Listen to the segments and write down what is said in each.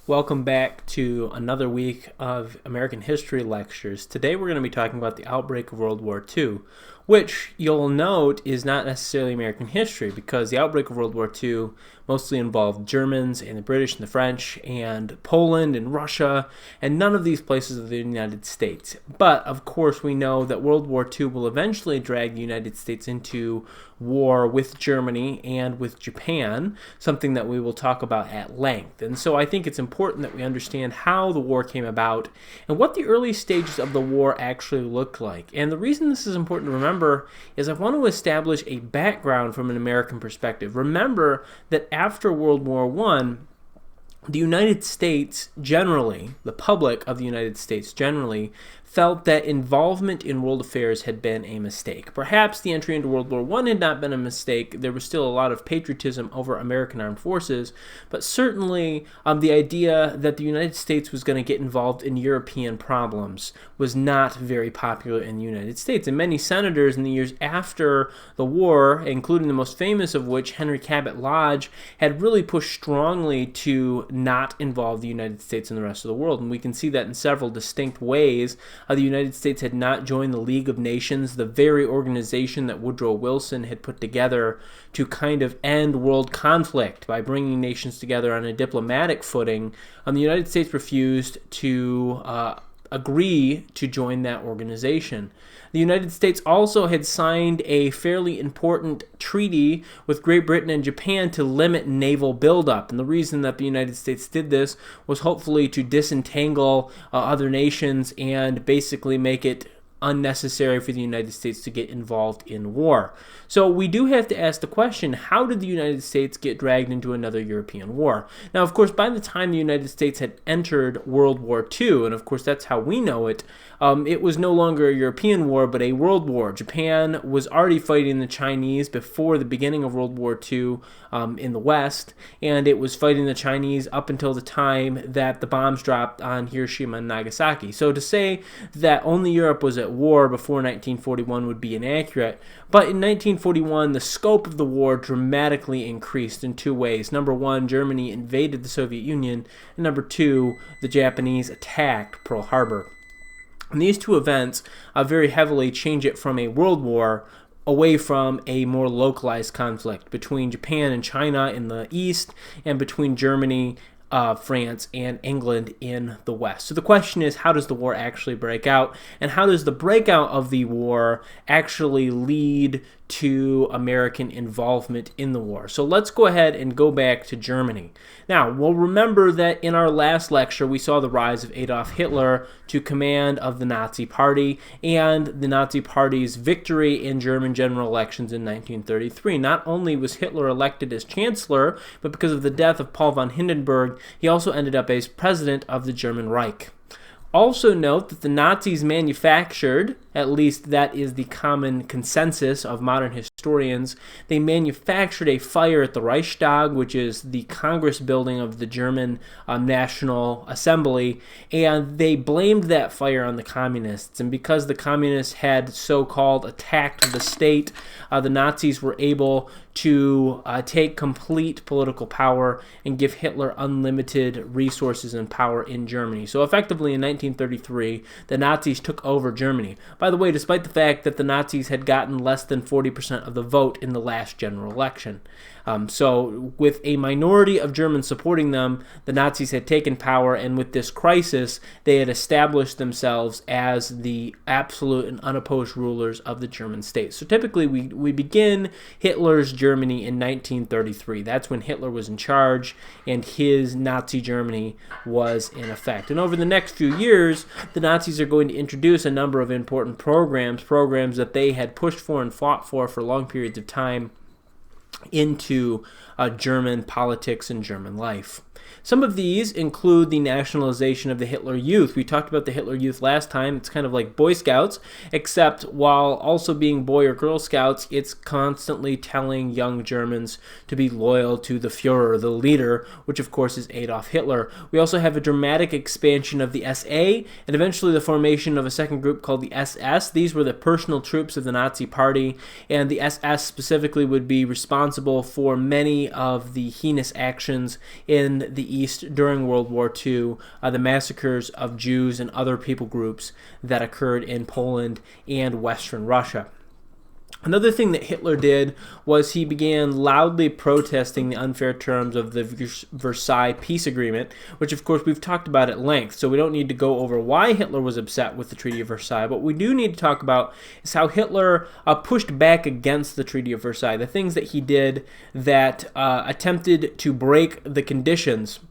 Welcome back to another week of American history lectures. Today we're going to be talking about the outbreak of World War II, which you'll note is not necessarily American history because the outbreak of World War II mostly involved Germans and the British and the French and Poland and Russia, and none of these places are the United States. But of course we know that World War II will eventually drag the United States into war with Germany and with Japan, something that we will talk about at length. And so I think it's important that we understand how the war came about and what the early stages of the war actually looked like. And the reason this is important to remember is I want to establish a background from an American perspective. Remember that after World War I, the United States generally, the public of the United States generally, felt that involvement in world affairs had been a mistake. Perhaps the entry into World War I had not been a mistake. There was still a lot of patriotism over American armed forces, but certainly the idea that the United States was going to get involved in European problems was not very popular in the United States. And many senators in the years after the war, including the most famous of which, Henry Cabot Lodge, had really pushed strongly to not involve the United States in the rest of the world. And we can see that in several distinct ways. The United States had not joined the League of Nations, the very organization that Woodrow Wilson had put together to kind of end world conflict by bringing nations together on a diplomatic footing. The United States refused to agree to join that organization. The United States also had signed a fairly important treaty with Great Britain and Japan to limit naval buildup. And the reason that the United States did this was hopefully to disentangle other nations and basically make it unnecessary for the United States to get involved in war. So we do have to ask the question, how did the United States get dragged into another European war? Now, of course, by the time the United States had entered World War II, and of course that's how we know it, it was no longer a European war, but a world war. Japan was already fighting the Chinese before the beginning of World War II in the West, and it was fighting the Chinese up until the time that the bombs dropped on Hiroshima and Nagasaki. So to say that only Europe was at war before 1941 would be inaccurate, but in 1941 the scope of the war dramatically increased in two ways. Number one, Germany invaded the Soviet Union, and number two, the Japanese attacked Pearl Harbor. And these two events very heavily change it from a world war away from a more localized conflict between Japan and China in the east and between Germany, France, and England in the West. So the question is, how does the war actually break out? And how does the breakout of the war actually lead to American involvement in the war? So let's go ahead and go back to Germany. Now, we'll remember that in our last lecture, we saw the rise of Adolf Hitler to command of the Nazi Party and the Nazi Party's victory in German general elections in 1933. Not only was Hitler elected as chancellor, but because of the death of Paul von Hindenburg, he also ended up as president of the German Reich. Also note that the Nazis manufactured, at least that is the common consensus of modern historians, they manufactured a fire at the Reichstag, which is the Congress building of the German National Assembly, and they blamed that fire on the communists. And because the communists had so-called attacked the state, the Nazis were able to take complete political power and give Hitler unlimited resources and power in Germany. So effectively in 1933, the Nazis took over Germany. By the way, despite the fact that the Nazis had gotten less than 40% of the vote in the last general election. So with a minority of Germans supporting them, the Nazis had taken power, and with this crisis, they had established themselves as the absolute and unopposed rulers of the German state. So typically, we begin Hitler's Germany in 1933. That's when Hitler was in charge, and his Nazi Germany was in effect. And over the next few years, the Nazis are going to introduce a number of important programs that they had pushed for and fought for long periods of time into German politics and German life. Some of these include the nationalization of the Hitler Youth. We talked about the Hitler Youth last time. It's kind of like Boy Scouts, except while also being Boy or Girl Scouts, it's constantly telling young Germans to be loyal to the Führer, the leader, which of course is Adolf Hitler. We also have a dramatic expansion of the SA, and eventually the formation of a second group called the SS. These were the personal troops of the Nazi Party, and the SS specifically would be responsible for many of the heinous actions in the East during World War II, the massacres of Jews and other people groups that occurred in Poland and Western Russia. Another thing that Hitler did was he began loudly protesting the unfair terms of the Versailles Peace Agreement, which of course we've talked about at length, so we don't need to go over why Hitler was upset with the Treaty of Versailles. But what we do need to talk about is how Hitler pushed back against the Treaty of Versailles, the things that he did that attempted to break the conditions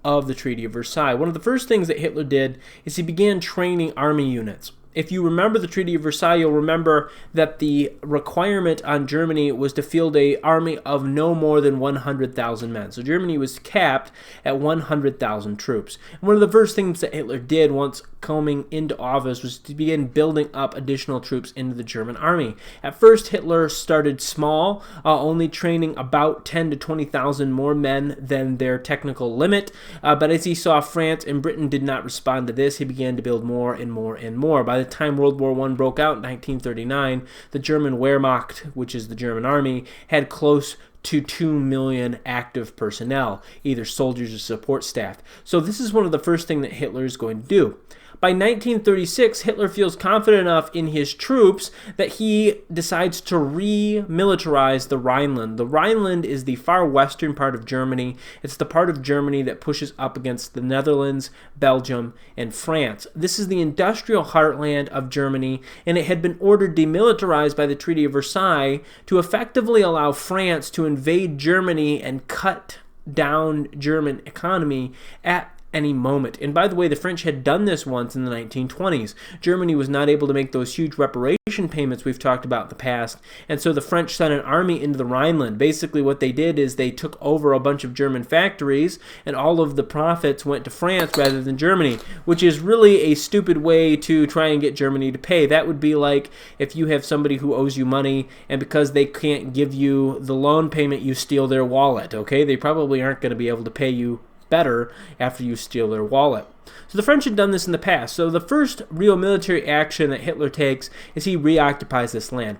of the Treaty of Versailles. One of the first things that Hitler did is he began training army units. If you remember the Treaty of Versailles, you'll remember that the requirement on Germany was to field an army of no more than 100,000 men. So Germany was capped at 100,000 troops. And one of the first things that Hitler did once coming into office was to begin building up additional troops into the German army. At first, Hitler started small, only training about 10 to 20,000 more men than their technical limit. But as he saw France and Britain did not respond to this, he began to build more and more and more. By the time World War I broke out in 1939, the German Wehrmacht, which is the German army, had close to 2 million active personnel, either soldiers or support staff. So this is one of the first things that Hitler is going to do. By 1936, Hitler feels confident enough in his troops that he decides to remilitarize the Rhineland. The Rhineland is the far western part of Germany. It's the part of Germany that pushes up against the Netherlands, Belgium, and France. This is the industrial heartland of Germany, and it had been ordered demilitarized by the Treaty of Versailles to effectively allow France to invade Germany and cut down German economy at any moment. And by the way, the French had done this once in the 1920s. Germany was not able to make those huge reparation payments we've talked about in the past, and so the French sent an army into the Rhineland. Basically what they did is they took over a bunch of German factories, and all of the profits went to France rather than Germany, which is really a stupid way to try and get Germany to pay. That would be like if you have somebody who owes you money, and because they can't give you the loan payment, you steal their wallet, okay? They probably aren't going to be able to pay you better after you steal their wallet. So the French had done this in the past. So the first real military action that Hitler takes is he reoccupies this land.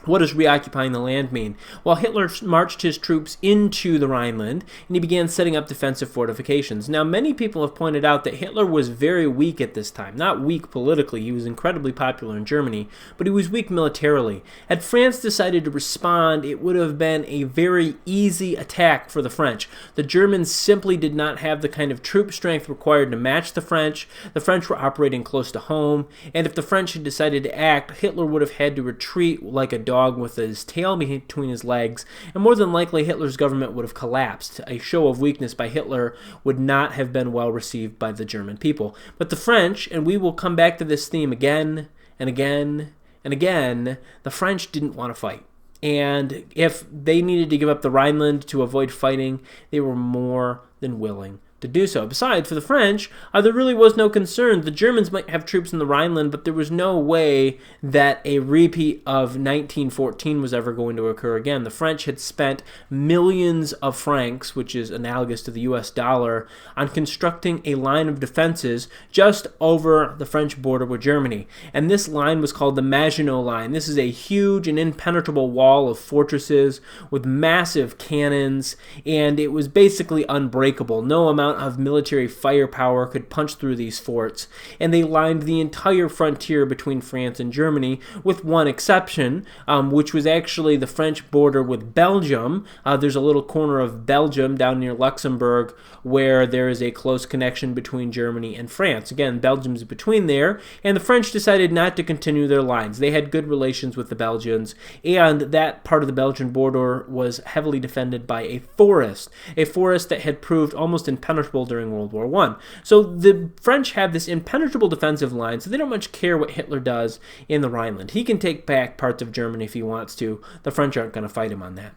What does reoccupying the land mean? Well, Hitler marched his troops into the Rhineland, and he began setting up defensive fortifications. Now, many people have pointed out that Hitler was very weak at this time. Not weak politically, he was incredibly popular in Germany, but he was weak militarily. Had France decided to respond, it would have been a very easy attack for the French. The Germans simply did not have the kind of troop strength required to match the French. The French were operating close to home, and if the French had decided to act, Hitler would have had to retreat like a dog with his tail between his legs, and more than likely Hitler's government would have collapsed. A show of weakness by Hitler would not have been well received by the German people. But the French, and we will come back to this theme again and again and again, the French didn't want to fight. And if they needed to give up the Rhineland to avoid fighting, they were more than willing to do so. Besides, for the French, there really was no concern. The Germans might have troops in the Rhineland, but there was no way that a repeat of 1914 was ever going to occur again. The French had spent millions of francs, which is analogous to the US dollar, on constructing a line of defenses just over the French border with Germany. And this line was called the Maginot Line. This is a huge and impenetrable wall of fortresses with massive cannons, and it was basically unbreakable. No amount of military firepower could punch through these forts, and they lined the entire frontier between France and Germany, with one exception, which was actually the French border with Belgium. There's a little corner of Belgium down near Luxembourg where there is a close connection between Germany and France. Again, Belgium's between there, and the French decided not to continue their lines. They had good relations with the Belgians, and that part of the Belgian border was heavily defended by a forest that had proved almost impenetrable during World War I. So the French have this impenetrable defensive line, so they don't much care what Hitler does in the Rhineland. He can take back parts of Germany if he wants to. The French aren't going to fight him on that.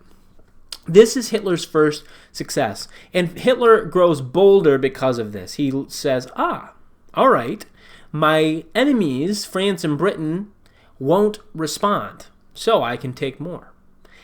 This is Hitler's first success, and Hitler grows bolder because of this. He says, all right, my enemies, France and Britain, won't respond, so I can take more.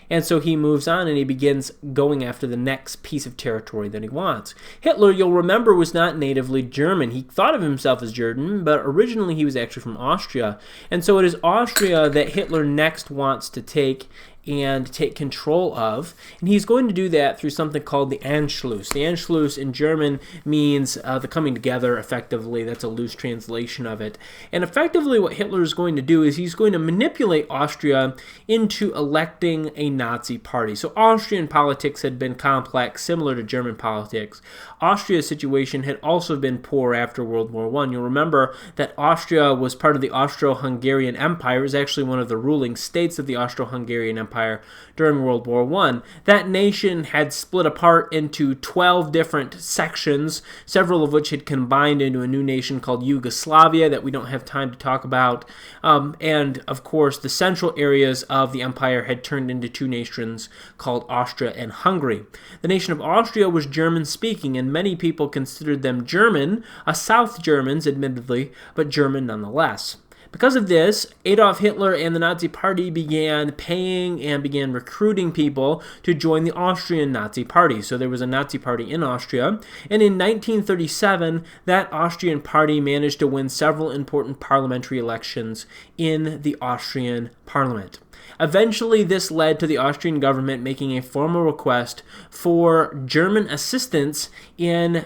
And so he moves on and he begins going after the next piece of territory that he wants. Hitler, you'll remember, was not natively German. He thought of himself as German, but originally he was actually from Austria. And so it is Austria that Hitler next wants to take and take control of. And he's going to do that through something called the Anschluss. The Anschluss in German means the coming together, effectively. That's a loose translation of it. And effectively what Hitler is going to do is he's going to manipulate Austria into electing a Nazi party. So Austrian politics had been complex, similar to German politics. Austria's situation had also been poor after World War I. You'll remember that Austria was part of the Austro-Hungarian Empire. It was actually one of the ruling states of the Austro-Hungarian Empire during World War I. That nation had split apart into 12 different sections, several of which had combined into a new nation called Yugoslavia that we don't have time to talk about. And, of course, the central areas of the empire had turned into two nations called Austria and Hungary. The nation of Austria was German-speaking, and many people considered them German, South Germans, admittedly, but German nonetheless. Because of this, Adolf Hitler and the Nazi Party began paying and began recruiting people to join the Austrian Nazi Party. So there was a Nazi Party in Austria, and in 1937, that Austrian Party managed to win several important parliamentary elections in the Austrian Parliament. Eventually, this led to the Austrian government making a formal request for German assistance in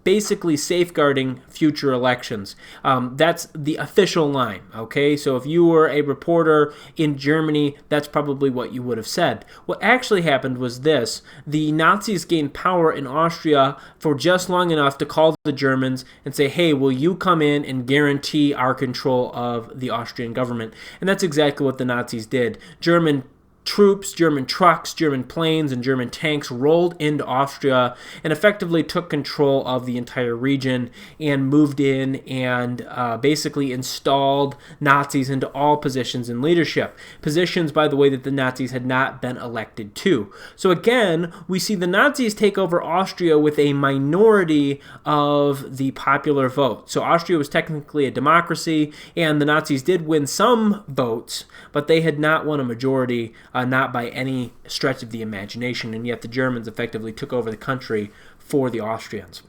basically safeguarding future elections. That's the official line, okay? So if you were a reporter in Germany, that's probably what you would have said. What actually happened was this. The Nazis gained power in Austria for just long enough to call the Germans and say, hey, will you come in and guarantee our control of the Austrian government? And that's exactly what the Nazis did. German troops, German trucks, German planes, and German tanks rolled into Austria and effectively took control of the entire region and moved in and basically installed Nazis into all positions in leadership. Positions, by the way, that the Nazis had not been elected to. So again, we see the Nazis take over Austria with a minority of the popular vote. So Austria was technically a democracy, and the Nazis did win some votes, but they had not won a majority, not by any stretch of the imagination, and yet the Germans effectively took over the country for the Austrians.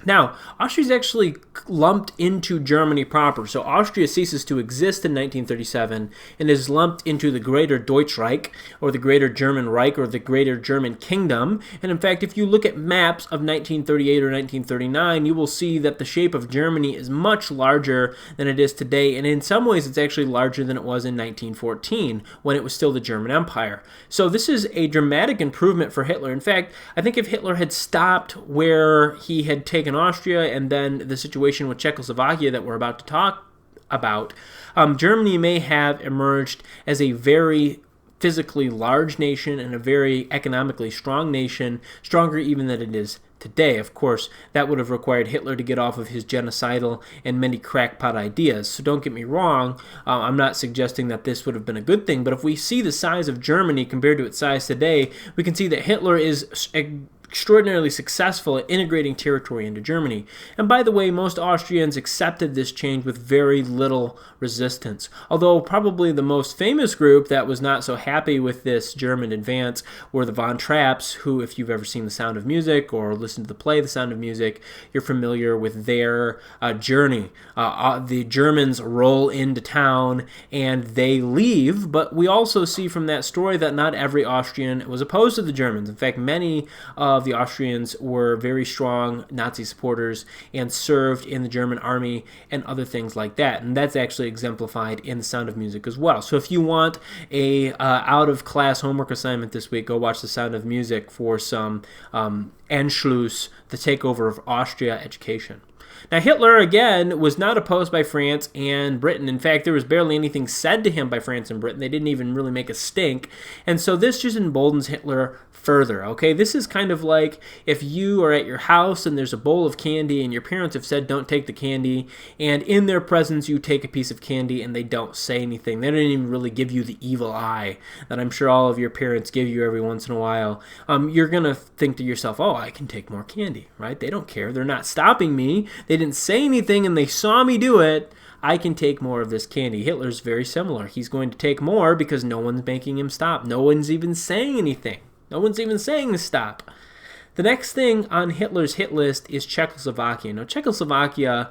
Now, Austria is actually lumped into Germany proper. So Austria ceases to exist in 1937 and is lumped into the Greater Deutschreich, or the Greater German Reich, or the Greater German Kingdom. And in fact, if you look at maps of 1938 or 1939, you will see that the shape of Germany is much larger than it is today. And in some ways, it's actually larger than it was in 1914, when it was still the German Empire. So this is a dramatic improvement for Hitler. In fact, I think if Hitler had stopped where he had taken Austria and then the situation with Czechoslovakia that we're about to talk about, Germany may have emerged as a very physically large nation and a very economically strong nation, stronger even than it is today. Of course, that would have required Hitler to get off of his genocidal and many crackpot ideas. So don't get me wrong, I'm not suggesting that this would have been a good thing, but if we see the size of Germany compared to its size today, we can see that Hitler is extraordinarily successful at integrating territory into Germany. And by the way, most Austrians accepted this change with very little resistance. Although probably the most famous group that was not so happy with this German advance were the Von Trapps, who, if you've ever seen The Sound of Music or listened to the play The Sound of Music, you're familiar with their journey. The Germans roll into town and they leave, but we also see from that story that not every Austrian was opposed to the Germans. In fact, many of the Austrians were very strong Nazi supporters and served in the German army and other things like that. And that's actually exemplified in The Sound of Music as well. So if you want a out-of-class homework assignment this week, go watch The Sound of Music for some Anschluss, the takeover of Austria education. Now, Hitler, again, was not opposed by France and Britain. In fact, there was barely anything said to him by France and Britain. They didn't even really make a stink. And so this just emboldens Hitler further, okay? This is kind of like if you are at your house and there's a bowl of candy and your parents have said don't take the candy, and in their presence you take a piece of candy and they don't say anything. They don't even really give you the evil eye that I'm sure all of your parents give you every once in a while. You're going to think to yourself, oh, I can take more candy, right? They don't care. They're not stopping me. They didn't say anything and they saw me do it. I can take more of this candy. Hitler's very similar. He's going to take more because no one's making him stop. No one's even saying anything. No one's even saying to stop. The next thing on Hitler's hit list is Czechoslovakia. Now, Czechoslovakia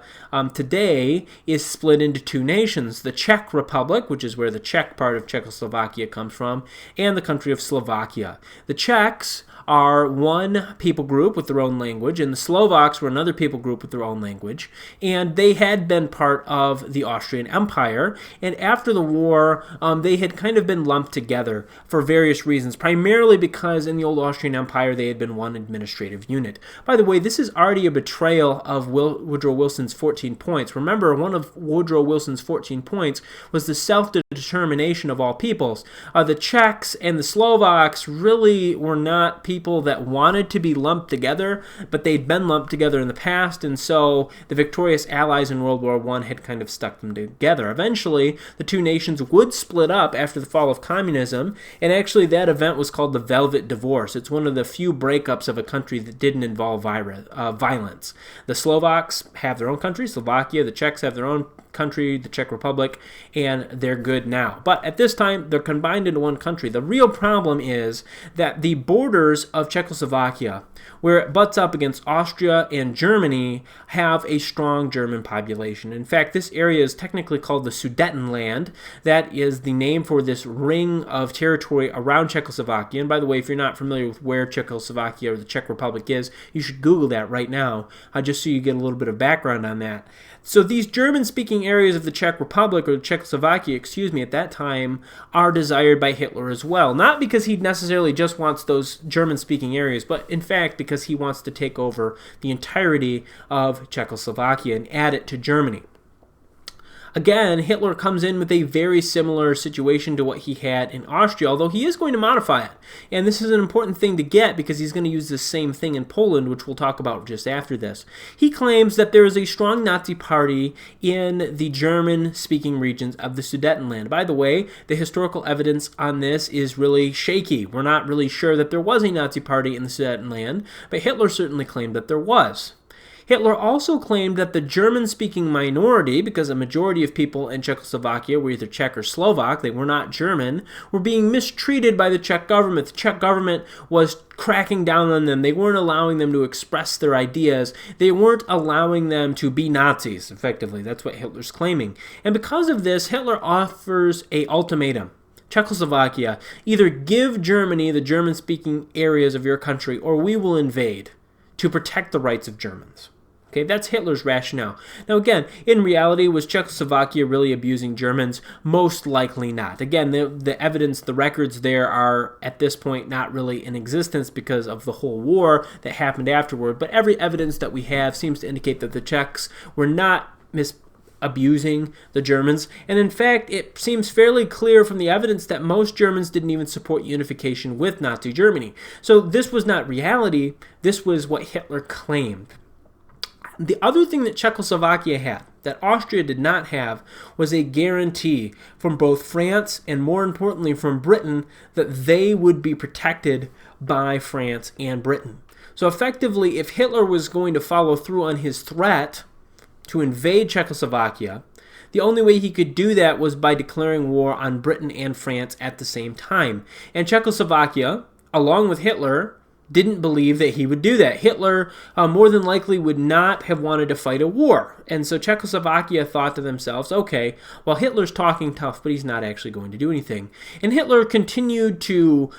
today is split into two nations, the Czech Republic, which is where the Czech part of Czechoslovakia comes from, and the country of Slovakia. The Czechs are one people group with their own language, and the Slovaks were another people group with their own language, and they had been part of the Austrian Empire, and after the war, they had kind of been lumped together for various reasons, primarily because in the old Austrian Empire they had been one administrative unit. By the way, this is already a betrayal of Woodrow Wilson's 14 points. Remember, one of Woodrow Wilson's 14 points was the self-determination of all peoples. The Czechs and the Slovaks really were not people that wanted to be lumped together, but they'd been lumped together in the past, and so the victorious allies in World War I had kind of stuck them together. Eventually, the two nations would split up after the fall of communism, and actually that event was called the Velvet Divorce. It's one of the few breakups of a country that didn't involve violence. The Slovaks have their own country, Slovakia. The Czechs have their own country, the Czech Republic, and they're good now. But at this time, they're combined into one country. The real problem is that the borders of Czechoslovakia, where it butts up against Austria and Germany, have a strong German population. In fact, this area is technically called the Sudetenland. That is the name for this ring of territory around Czechoslovakia. And by the way, if you're not familiar with where Czechoslovakia or the Czech Republic is, you should Google that right now, just so you get a little bit of background on that. So these German-speaking areas of the Czech Republic, or Czechoslovakia, at that time, are desired by Hitler as well. Not because he necessarily just wants those German-speaking areas, but in fact because he wants to take over the entirety of Czechoslovakia and add it to Germany. Again, Hitler comes in with a very similar situation to what he had in Austria, although he is going to modify it. And this is an important thing to get because he's going to use the same thing in Poland, which we'll talk about just after this. He claims that there is a strong Nazi party in the German-speaking regions of the Sudetenland. By the way, the historical evidence on this is really shaky. We're not really sure that there was a Nazi party in the Sudetenland, but Hitler certainly claimed that there was. Hitler also claimed that the German-speaking minority, because a majority of people in Czechoslovakia were either Czech or Slovak, they were not German, were being mistreated by the Czech government. The Czech government was cracking down on them. They weren't allowing them to express their ideas. They weren't allowing them to be Nazis, effectively. That's what Hitler's claiming. And because of this, Hitler offers an ultimatum. Czechoslovakia, either give Germany the German-speaking areas of your country, or we will invade to protect the rights of Germans. Okay, that's Hitler's rationale. Now again, in reality, was Czechoslovakia really abusing Germans? Most likely not. Again, the evidence, the records there are at this point not really in existence because of the whole war that happened afterward, but every evidence that we have seems to indicate that the Czechs were not abusing the Germans, and in fact, it seems fairly clear from the evidence that most Germans didn't even support unification with Nazi Germany. So this was not reality, this was what Hitler claimed. The other thing that Czechoslovakia had, that Austria did not have, was a guarantee from both France and, more importantly, from Britain that they would be protected by France and Britain. So effectively, if Hitler was going to follow through on his threat to invade Czechoslovakia, the only way he could do that was by declaring war on Britain and France at the same time. And Czechoslovakia, along with Hitler, didn't believe that he would do that. Hitler more than likely would not have wanted to fight a war. And so Czechoslovakia thought to themselves, okay, well, Hitler's talking tough, but he's not actually going to do anything. And Hitler continued to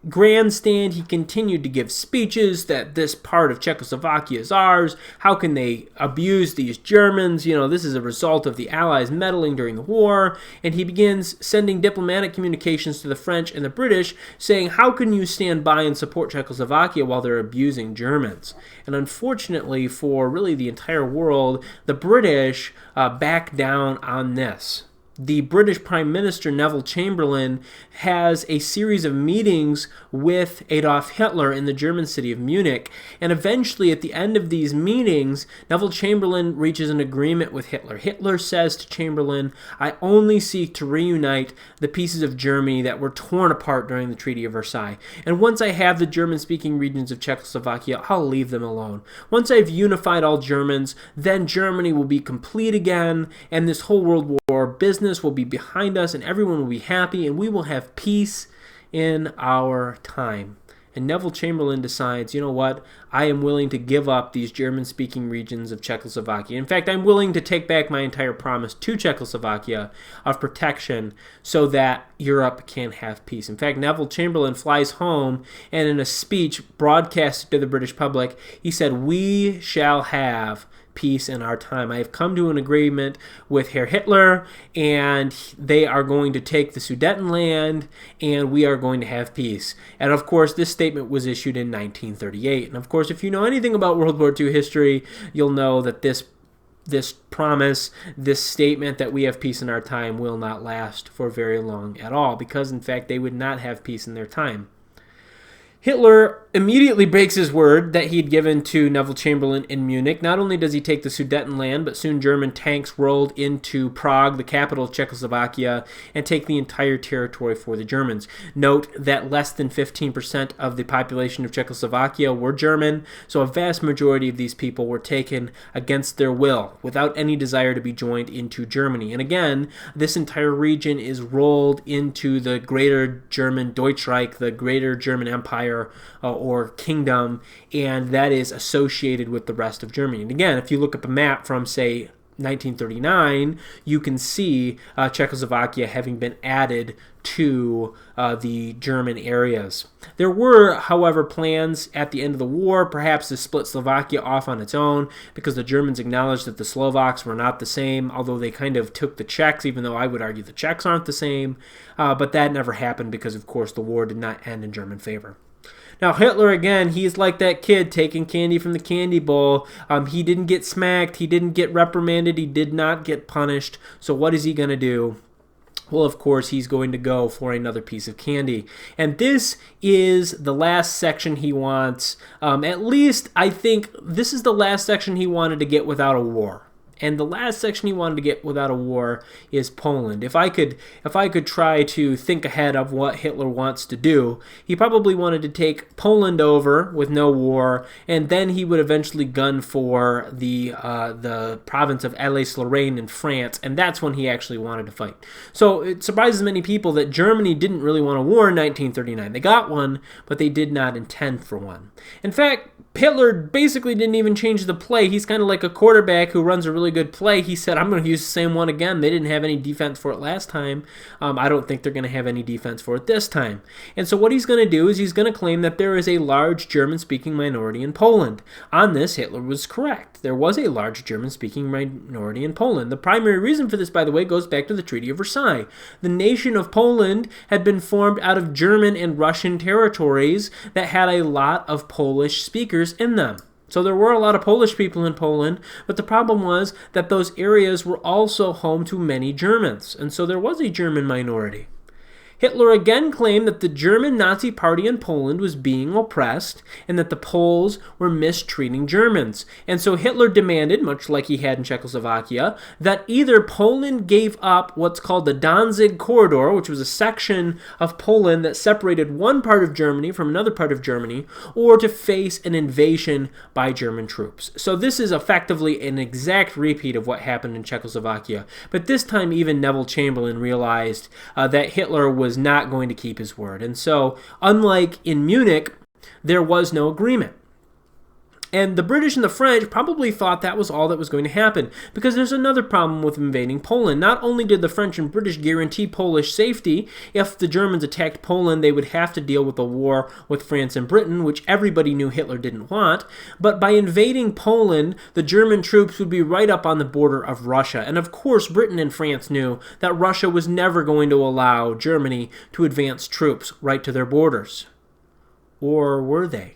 grandstand. He continued to give speeches that this part of Czechoslovakia is ours. How can they abuse these Germans? You know, this is a result of the Allies meddling during the war. And he begins sending diplomatic communications to the French and the British saying, how can you stand by and support Czechoslovakia while they're abusing Germans? And unfortunately for really the entire world, the British backed down on this. The British Prime Minister Neville Chamberlain has a series of meetings with Adolf Hitler in the German city of Munich, and eventually at the end of these meetings, Neville Chamberlain reaches an agreement with Hitler. Hitler says to Chamberlain, I only seek to reunite the pieces of Germany that were torn apart during the Treaty of Versailles, and once I have the German-speaking regions of Czechoslovakia, I'll leave them alone. Once I've unified all Germans, then Germany will be complete again, and this whole World War business will be behind us, and everyone will be happy, and we will have peace in our time. And Neville Chamberlain decides, you know what, I am willing to give up these German-speaking regions of Czechoslovakia. In fact, I'm willing to take back my entire promise to Czechoslovakia of protection so that Europe can have peace. In fact, Neville Chamberlain flies home, and in a speech broadcasted to the British public, he said, "We shall have peace in our time. I have come to an agreement with Herr Hitler, and they are going to take the Sudetenland, and we are going to have peace." And of course, this statement was issued in 1938. And of course, if you know anything about World War II history, you'll know that this promise, this statement that we have peace in our time will not last for very long at all, because in fact, they would not have peace in their time. Hitler immediately breaks his word that he'd given to Neville Chamberlain in Munich. Not only does he take the Sudetenland, but soon German tanks rolled into Prague, the capital of Czechoslovakia, and take the entire territory for the Germans. Note that less than 15% of the population of Czechoslovakia were German, so a vast majority of these people were taken against their will, without any desire to be joined into Germany. And again, this entire region is rolled into the greater German Deutschreich, the greater German Empire, or kingdom, and that is associated with the rest of Germany. And again, if you look up a map from, say, 1939, you can see Czechoslovakia having been added to the German areas. There were, however, plans at the end of the war perhaps to split Slovakia off on its own, because the Germans acknowledged that the Slovaks were not the same, although they kind of took the Czechs, even though I would argue the Czechs aren't the same. But that never happened because, of course, the war did not end in German favor. Now, Hitler, again, he's like that kid taking candy from the candy bowl. He didn't get smacked. He didn't get reprimanded. He did not get punished. So what is he going to do? Well, of course, he's going to go for another piece of candy. And this is the last section he wants. At least, I think this is the last section he wanted to get without a war. And the last section he wanted to get without a war is Poland. If I could try to think ahead of what Hitler wants to do, he probably wanted to take Poland over with no war, and then he would eventually gun for the province of Alsace-Lorraine in France, and that's when he actually wanted to fight. So it surprises many people that Germany didn't really want a war in 1939. They got one, but they did not intend for one. In fact, Hitler basically didn't even change the play. He's kind of like a quarterback who runs a really good play. He said, I'm going to use the same one again. They didn't have any defense for it last time. I don't think they're going to have any defense for it this time. And so what he's going to do is he's going to claim that there is a large German-speaking minority in Poland. On this, Hitler was correct. There was a large German-speaking minority in Poland. The primary reason for this, by the way, goes back to the Treaty of Versailles. The nation of Poland had been formed out of German and Russian territories that had a lot of Polish speakers in them. So there were a lot of Polish people in Poland, but the problem was that those areas were also home to many Germans, and so there was a German minority. Hitler again claimed that the German Nazi Party in Poland was being oppressed and that the Poles were mistreating Germans. And so Hitler demanded, much like he had in Czechoslovakia, that either Poland gave up what's called the Danzig Corridor, which was a section of Poland that separated one part of Germany from another part of Germany, or to face an invasion by German troops. So this is effectively an exact repeat of what happened in Czechoslovakia. But this time even Neville Chamberlain realized that Hitler was not going to keep his word. And so, unlike in Munich, there was no agreement. And the British and the French probably thought that was all that was going to happen, because there's another problem with invading Poland. Not only did the French and British guarantee Polish safety, if the Germans attacked Poland, they would have to deal with a war with France and Britain, which everybody knew Hitler didn't want, but by invading Poland, the German troops would be right up on the border of Russia. And of course, Britain and France knew that Russia was never going to allow Germany to advance troops right to their borders. Or were they?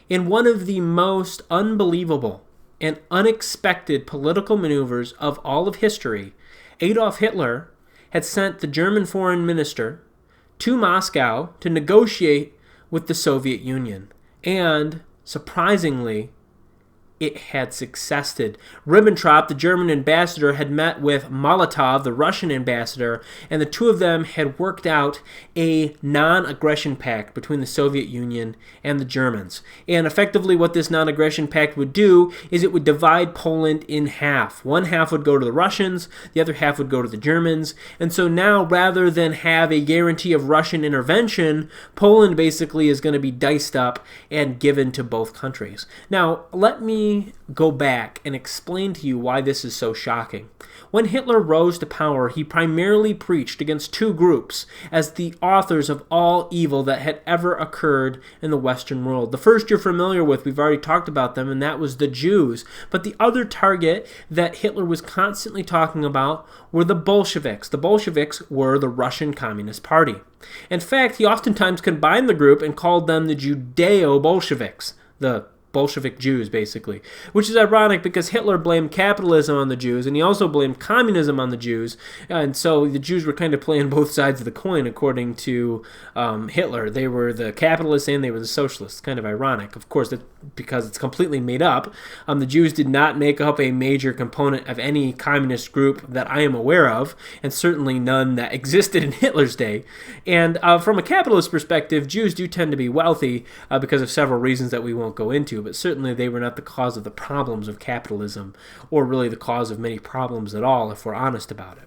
In one of the most unbelievable and unexpected political maneuvers of all of history, Adolf Hitler had sent the German foreign minister to Moscow to negotiate with the Soviet Union. And, surprisingly, it had succeeded. Ribbentrop, the German ambassador, had met with Molotov, the Russian ambassador, and the two of them had worked out a non-aggression pact between the Soviet Union and the Germans. And effectively what this non-aggression pact would do is it would divide Poland in half. One half would go to the Russians, the other half would go to the Germans. And so now, rather than have a guarantee of Russian intervention, Poland basically is going to be diced up and given to both countries. Now, let me go back and explain to you why this is so shocking. When Hitler rose to power, he primarily preached against two groups as the authors of all evil that had ever occurred in the Western world. The first you're familiar with, we've already talked about them, and that was the Jews. But the other target that Hitler was constantly talking about were the Bolsheviks. The Bolsheviks were the Russian Communist Party. In fact, he oftentimes combined the group and called them the Judeo-Bolsheviks, the Bolshevik Jews, basically, which is ironic because Hitler blamed capitalism on the Jews, and he also blamed communism on the Jews, and so the Jews were kind of playing both sides of the coin, according to Hitler. They were the capitalists and they were the socialists. Kind of ironic, of course, because it's completely made up. The Jews did not make up a major component of any communist group that I am aware of, and certainly none that existed in Hitler's day. And from a capitalist perspective, Jews do tend to be wealthy because of several reasons that we won't go into, but certainly they were not the cause of the problems of capitalism, or really the cause of many problems at all, if we're honest about it.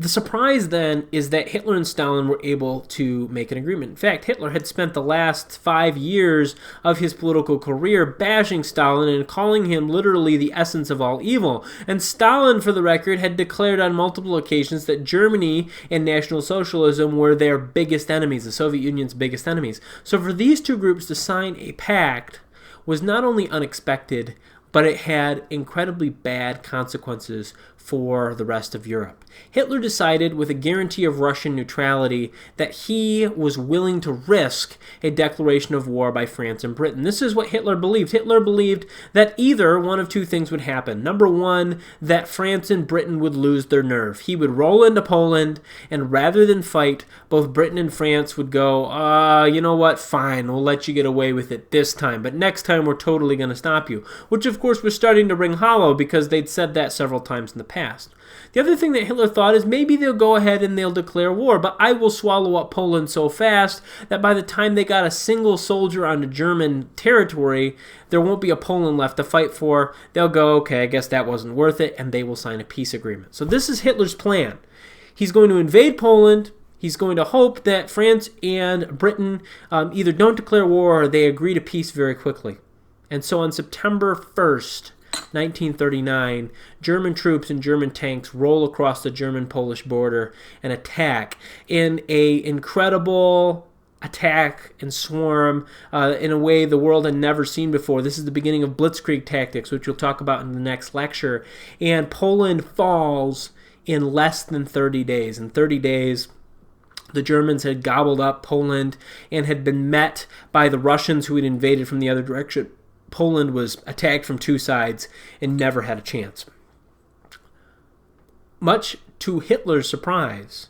The surprise then is that Hitler and Stalin were able to make an agreement. In fact, Hitler had spent the last 5 years of his political career bashing Stalin and calling him literally the essence of all evil. And Stalin, for the record, had declared on multiple occasions that Germany and National Socialism were their biggest enemies, the Soviet Union's biggest enemies. So for these two groups to sign a pact was not only unexpected, but it had incredibly bad consequences for the rest of Europe. Hitler decided, with a guarantee of Russian neutrality, that he was willing to risk a declaration of war by France and Britain. This is what Hitler believed. Hitler believed that either one of two things would happen. Number one, that France and Britain would lose their nerve. He would roll into Poland, and rather than fight, both Britain and France would go, you know what, fine, we'll let you get away with it this time, but next time we're totally going to stop you. Which, of course, was starting to ring hollow because they'd said that several times in the past. The other thing that Hitler thought is maybe they'll go ahead and they'll declare war, but I will swallow up Poland so fast that by the time they got a single soldier onto German territory, there won't be a Poland left to fight for. They'll go, okay, I guess that wasn't worth it, and they will sign a peace agreement. So this is Hitler's plan. He's going to invade Poland. He's going to hope that France and Britain either don't declare war or they agree to peace very quickly. And so on September 1st, 1939, German troops and German tanks roll across the German-Polish border and attack in an incredible attack and swarm in a way the world had never seen before. This is the beginning of blitzkrieg tactics, which we'll talk about in the next lecture. And Poland falls in less than 30 days. In 30 days, the Germans had gobbled up Poland and had been met by the Russians who had invaded from the other direction. Poland was attacked from two sides and never had a chance. Much to Hitler's surprise,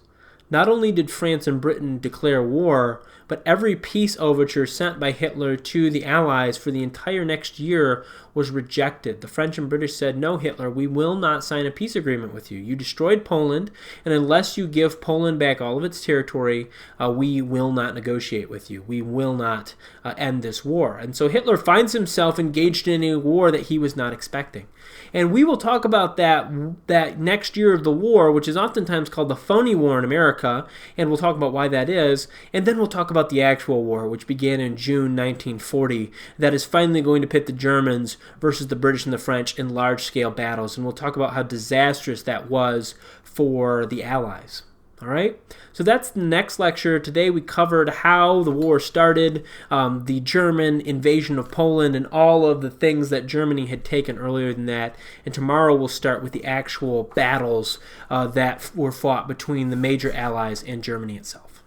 not only did France and Britain declare war, but every peace overture sent by Hitler to the Allies for the entire next year was rejected. The French and British said, no, Hitler, we will not sign a peace agreement with you. You destroyed Poland, and unless you give Poland back all of its territory, we will not negotiate with you. We will not end this war. And so Hitler finds himself engaged in a war that he was not expecting. And we will talk about that next year of the war, which is oftentimes called the phony war in America, and we'll talk about why that is. And then we'll talk about the actual war, which began in June 1940, that is finally going to pit the Germans versus the British and the French in large-scale battles. And we'll talk about how disastrous that was for the Allies. All right, so that's the next lecture. Today we covered how the war started, the German invasion of Poland, and all of the things that Germany had taken earlier than that. And tomorrow we'll start with the actual battles that were fought between the major allies and Germany itself.